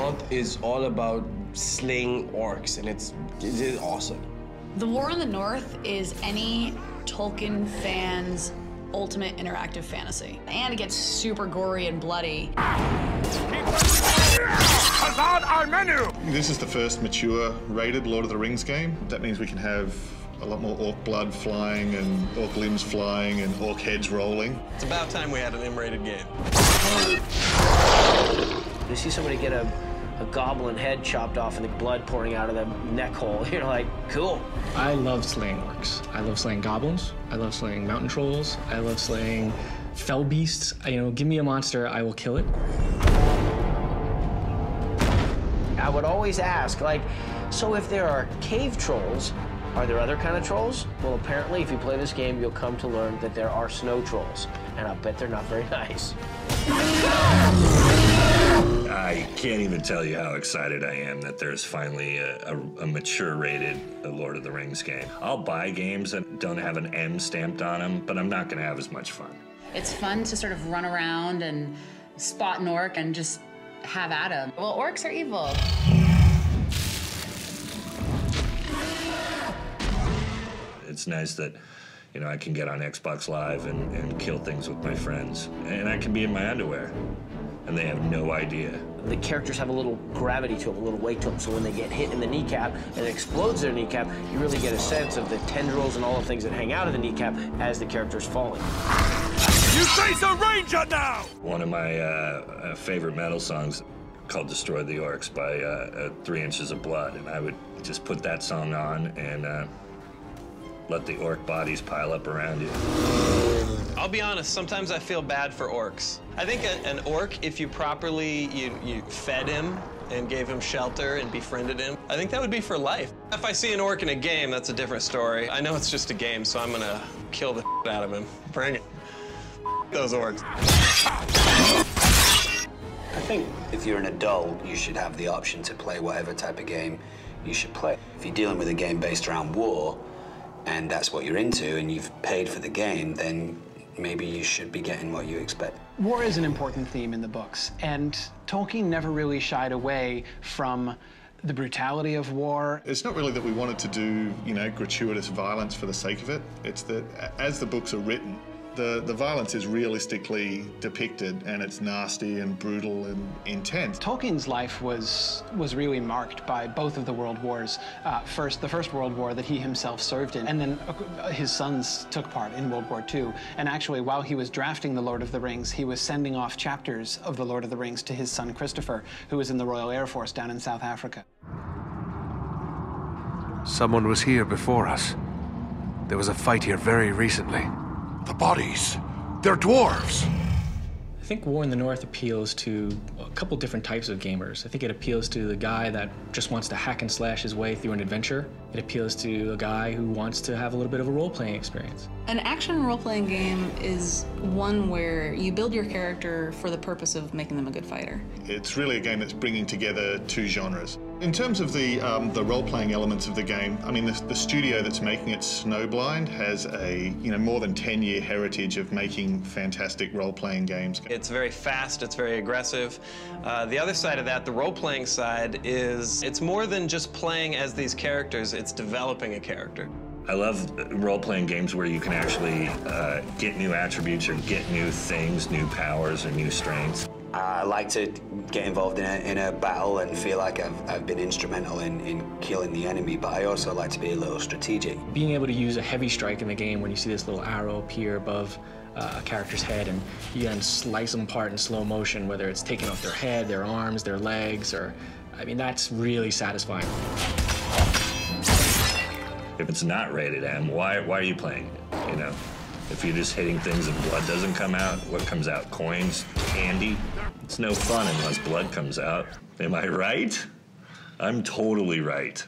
North is all about slaying orcs, and it is awesome. The War in the North is any Tolkien fan's ultimate interactive fantasy. And it gets super gory and bloody. Our menu! This is the first mature rated Lord of the Rings game. That means we can have a lot more orc blood flying and orc limbs flying and orc heads rolling. It's about time we had an M-rated game. You see somebody get a goblin head chopped off and the blood pouring out of the neck hole. You're like, cool. I love slaying orcs. I love slaying goblins. I love slaying mountain trolls. I love slaying fell beasts. You know, give me a monster, I will kill it. I would always ask, like, so if there are cave trolls, are there other kind of trolls? Well, apparently, if you play this game, you'll come to learn that there are snow trolls, and I'll bet they're not very nice. I can't even tell you how excited I am that there's finally a mature rated Lord of the Rings game. I'll buy games that don't have an M stamped on them, but I'm not going to have as much fun. It's fun to sort of run around and spot an orc and just have at him. Well, orcs are evil. It's nice that, you know, I can get on Xbox Live and kill things with my friends. And I can be in my underwear, and they have no idea. The characters have a little gravity to them, a little weight to them, so when they get hit in the kneecap and it explodes their kneecap, you really get a sense of the tendrils and all the things that hang out of the kneecap as the character's falling. You face a ranger now! One of my favorite metal songs called Destroy the Orcs by 3 Inches of Blood, and I would just put that song on and let the orc bodies pile up around you. I'll be honest, sometimes I feel bad for orcs. I think an orc, if you properly, you fed him and gave him shelter and befriended him, I think that would be for life. If I see an orc in a game, that's a different story. I know it's just a game, so I'm gonna kill the out of him. Bring it. Those orcs. I think if you're an adult, you should have the option to play whatever type of game you should play. If you're dealing with a game based around war, and that's what you're into, and you've paid for the game, then maybe you should be getting what you expect. War is an important theme in the books, and Tolkien never really shied away from the brutality of war. It's not really that we wanted to do, you know, gratuitous violence for the sake of it. It's that as the books are written, the violence is realistically depicted, and it's nasty and brutal and intense. Tolkien's life was really marked by both of the world wars. First, the First World War that he himself served in, and then his sons took part in World War II. And actually, while he was drafting The Lord of the Rings, he was sending off chapters of The Lord of the Rings to his son Christopher, who was in the Royal Air Force down in South Africa. Someone was here before us. There was a fight here very recently. The bodies, they're dwarves. I think War in the North appeals to a couple different types of gamers. I think it appeals to the guy that just wants to hack and slash his way through an adventure. It appeals to a guy who wants to have a little bit of a role-playing experience. An action role-playing game is one where you build your character for the purpose of making them a good fighter. It's really a game that's bringing together two genres. In terms of the role-playing elements of the game, I mean, the studio that's making it, Snowblind, has a more than 10-year heritage of making fantastic role-playing games. It's very fast, it's very aggressive. The other side of that, the role-playing side, is it's more than just playing as these characters, it's developing a character. I love role-playing games where you can actually get new attributes or get new things, new powers or new strengths. I like to get involved in a battle and feel like I've been instrumental in killing the enemy, but I also like to be a little strategic. Being able to use a heavy strike in the game when you see this little arrow appear above a character's head and you can slice them apart in slow motion, whether it's taking off their head, their arms, their legs, or, I mean, that's really satisfying. If it's not rated M, why are you playing it, you know? If you're just hitting things and blood doesn't come out, what comes out? Coins? Candy? It's no fun unless blood comes out. Am I right? I'm totally right.